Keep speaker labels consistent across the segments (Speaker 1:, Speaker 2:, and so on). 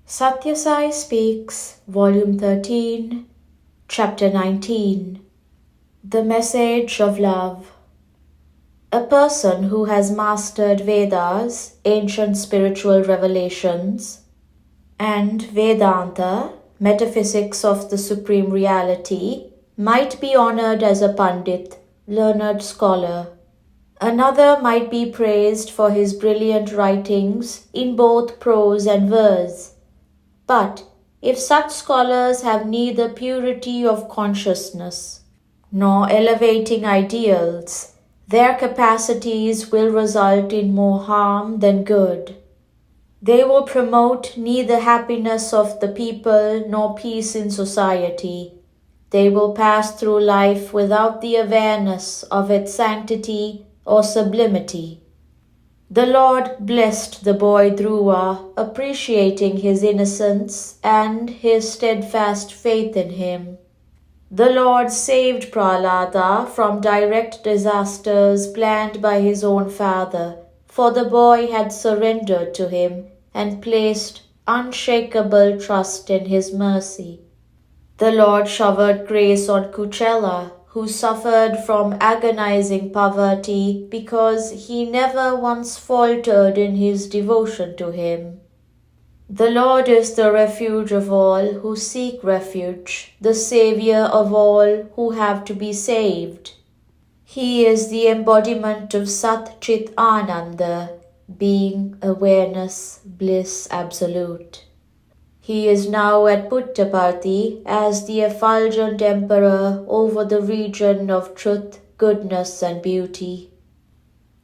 Speaker 1: Sathya Sai Speaks, Volume 13, Chapter 19. The Message of Love. A person who has mastered Vedas, ancient spiritual revelations, and Vedanta, metaphysics of the Supreme Reality, might be honored as a Pandit, learned scholar. Another might be praised for his brilliant writings in both prose and verse. But if such scholars have neither purity of consciousness nor elevating ideals, their capacities will result in more harm than good. They will promote neither happiness of the people nor peace in society. They will pass through life without the awareness of its sanctity or sublimity. The Lord blessed the boy Dhruva, appreciating his innocence and his steadfast faith in him. The Lord saved Prahlada from direct disasters planned by his own father, for the boy had surrendered to him and placed unshakable trust in his mercy. The Lord showered grace on Kuchela, who suffered from agonizing poverty because he never once faltered in his devotion to him. The Lord is the refuge of all who seek refuge, the Saviour of all who have to be saved. He is the embodiment of Sat Chit Ananda, being, awareness, bliss absolute. He is now at Puttaparthi as the effulgent emperor over the region of truth, goodness and beauty.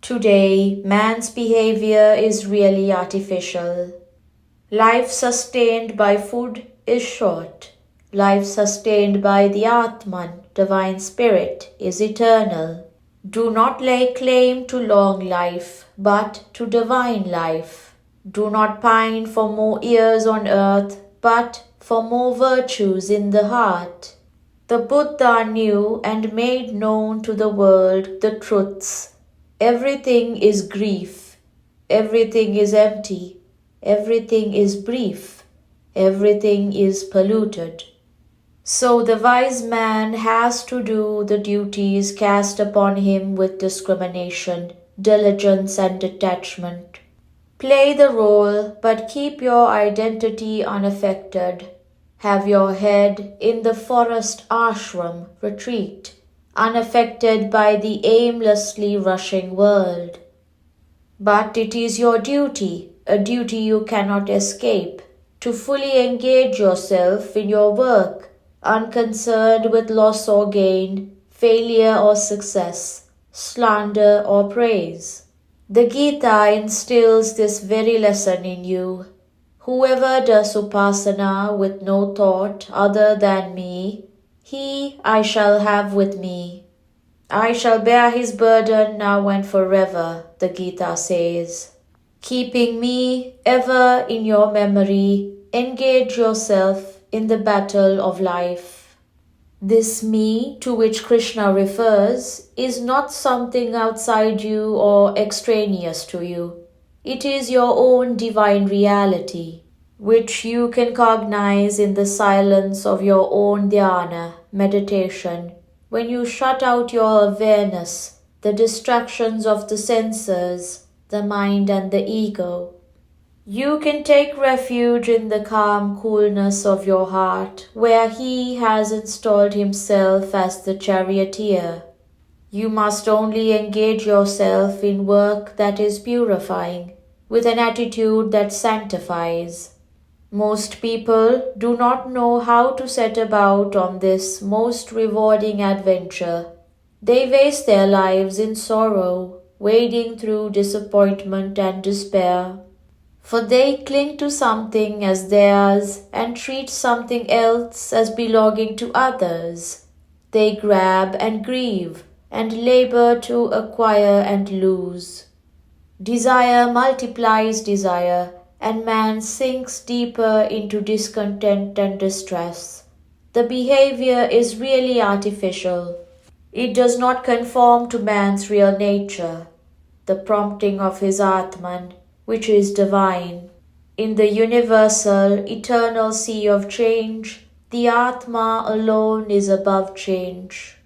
Speaker 1: Today, man's behavior is really artificial. Life sustained by food is short. Life sustained by the Atman, divine spirit, is eternal. Do not lay claim to long life, but to divine life. Do not pine for more years on earth, but for more virtues in the heart. The Buddha knew and made known to the world the truths. Everything is grief. Everything is empty. Everything is brief. Everything is polluted. So the wise man has to do the duties cast upon him with discrimination, diligence and detachment. Play the role, but keep your identity unaffected. Have your head in the forest ashram retreat, unaffected by the aimlessly rushing world. But it is your duty, a duty you cannot escape, to fully engage yourself in your work, unconcerned with loss or gain, failure or success, slander or praise. The Gita instills this very lesson in you. Whoever does upasana with no thought other than me, he I shall have with me. I shall bear his burden now and forever, the Gita says. Keeping me ever in your memory, engage yourself in the battle of life. This me to which Krishna refers is not something outside you or extraneous to you. It is your own divine reality, which you can cognize in the silence of your own dhyana, meditation, when you shut out your awareness, the distractions of the senses, the mind and the ego. You can take refuge in the calm coolness of your heart, where he has installed himself as the charioteer. You must only engage yourself in work that is purifying, with an attitude that sanctifies. Most people do not know how to set about on this most rewarding adventure. They waste their lives in sorrow, wading through disappointment and despair. For they cling to something as theirs and treat something else as belonging to others. They grab and grieve and labor to acquire and lose. Desire multiplies desire, and man sinks deeper into discontent and distress. The behavior is really artificial. It does not conform to man's real nature, the prompting of his Atman, which is divine. In the universal, eternal sea of change, the Atma alone is above change.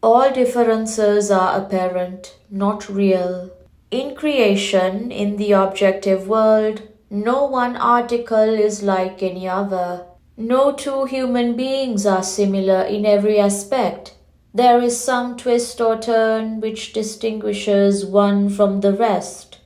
Speaker 1: All differences are apparent, not real. In creation, in the objective world, no one article is like any other. No two human beings are similar in every aspect. There is some twist or turn which distinguishes one from the rest.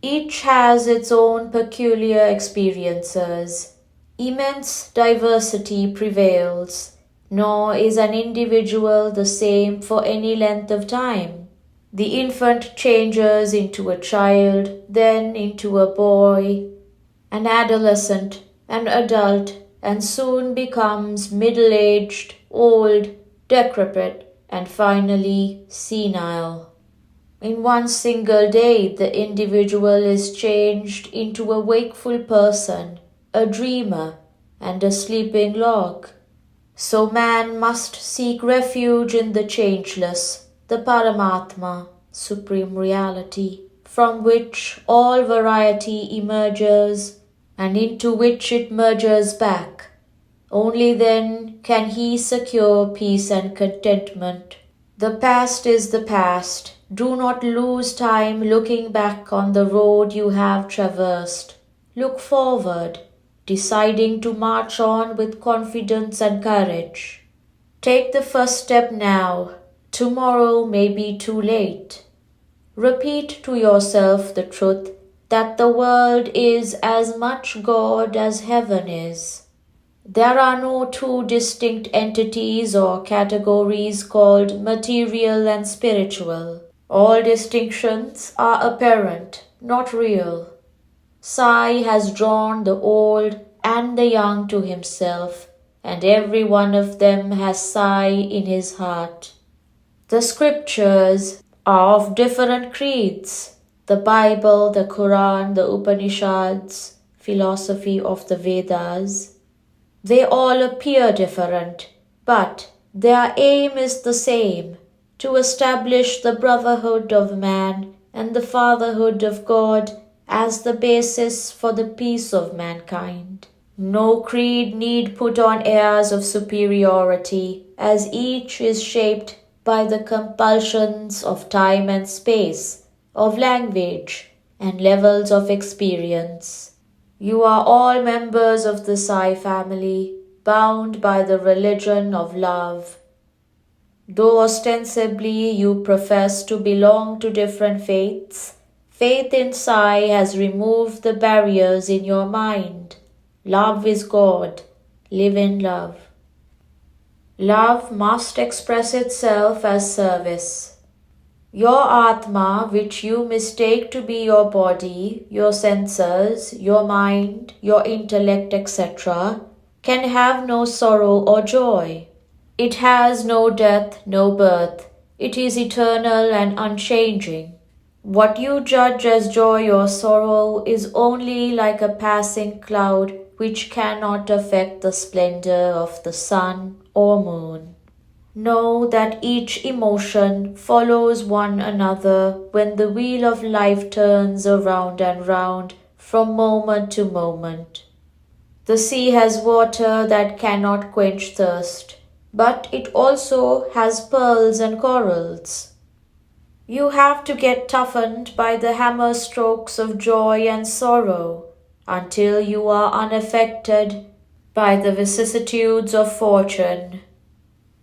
Speaker 1: Each has its own peculiar experiences. Immense diversity prevails, nor is an individual the same for any length of time. The infant changes into a child, then into a boy, an adolescent, an adult, and soon becomes middle-aged, old, decrepit, and finally senile. In one single day, the individual is changed into a wakeful person, a dreamer, and a sleeping log. So man must seek refuge in the changeless, the Paramatma, Supreme Reality, from which all variety emerges and into which it merges back. Only then can he secure peace and contentment. The past is the past. Do not lose time looking back on the road you have traversed. Look forward, deciding to march on with confidence and courage. Take the first step now. Tomorrow may be too late. Repeat to yourself the truth that the world is as much God as heaven is. There are no two distinct entities or categories called material and spiritual. All distinctions are apparent, not real. Sai has drawn the old and the young to himself, and every one of them has Sai in his heart. The scriptures are of different creeds. The Bible, the Quran, the Upanishads, philosophy of the Vedas. They all appear different, but their aim is the same, to establish the brotherhood of man and the fatherhood of God as the basis for the peace of mankind. No creed need put on airs of superiority, as each is shaped by the compulsions of time and space, of language, and levels of experience. You are all members of the Sai family, bound by the religion of love. Though ostensibly you profess to belong to different faiths, faith in Sai has removed the barriers in your mind. Love is God. Live in love. Love must express itself as service. Your Atma, which you mistake to be your body, your senses, your mind, your intellect, etc., can have no sorrow or joy. It has no death, no birth. It is eternal and unchanging. What you judge as joy or sorrow is only like a passing cloud which cannot affect the splendor of the sun or moon. Know that each emotion follows one another when the wheel of life turns around and round from moment to moment. The sea has water that cannot quench thirst, but it also has pearls and corals. You have to get toughened by the hammer strokes of joy and sorrow until you are unaffected by the vicissitudes of fortune.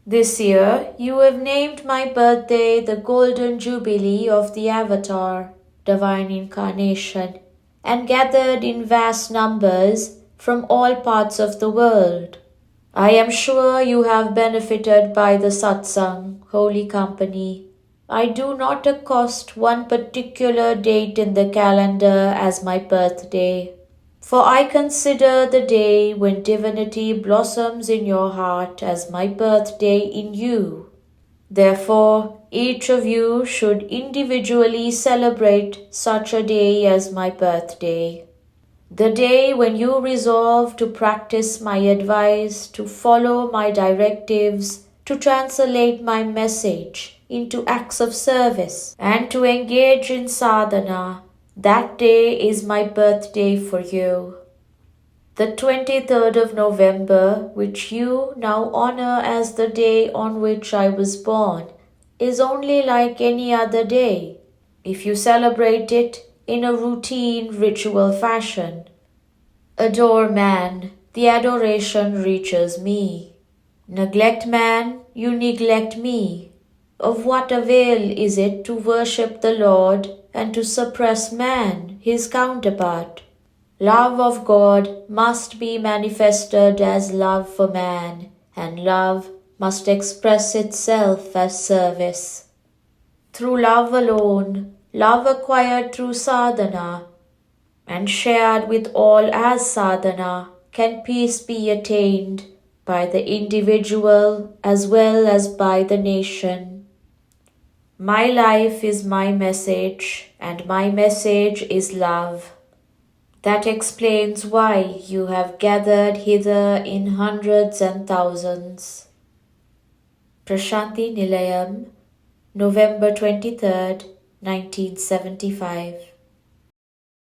Speaker 1: This year, you have named my birthday the Golden Jubilee of the Avatar, Divine Incarnation, and gathered in vast numbers from all parts of the world. I am sure you have benefited by the satsang, holy company. I do not accost one particular date in the calendar as my birthday, for I consider the day when divinity blossoms in your heart as my birthday in you. Therefore, each of you should individually celebrate such a day as my birthday. The day when you resolve to practice my advice, to follow my directives, to translate my message into acts of service, and to engage in sadhana, that day is my birthday for you. The 23rd of November, which you now honor as the day on which I was born, is only like any other day, if you celebrate it in a routine ritual fashion. Adore man, the adoration reaches me. Neglect man, you neglect me. Of what avail is it to worship the Lord and to suppress man, his counterpart? Love of God must be manifested as love for man, and love must express itself as service. Through love alone, love acquired through sadhana, and shared with all as sadhana, can peace be attained by the individual as well as by the nation. My life is my message, and my message is love. That explains why you have gathered hither in hundreds and thousands. Prashanti Nilayam, November 23rd, 1975.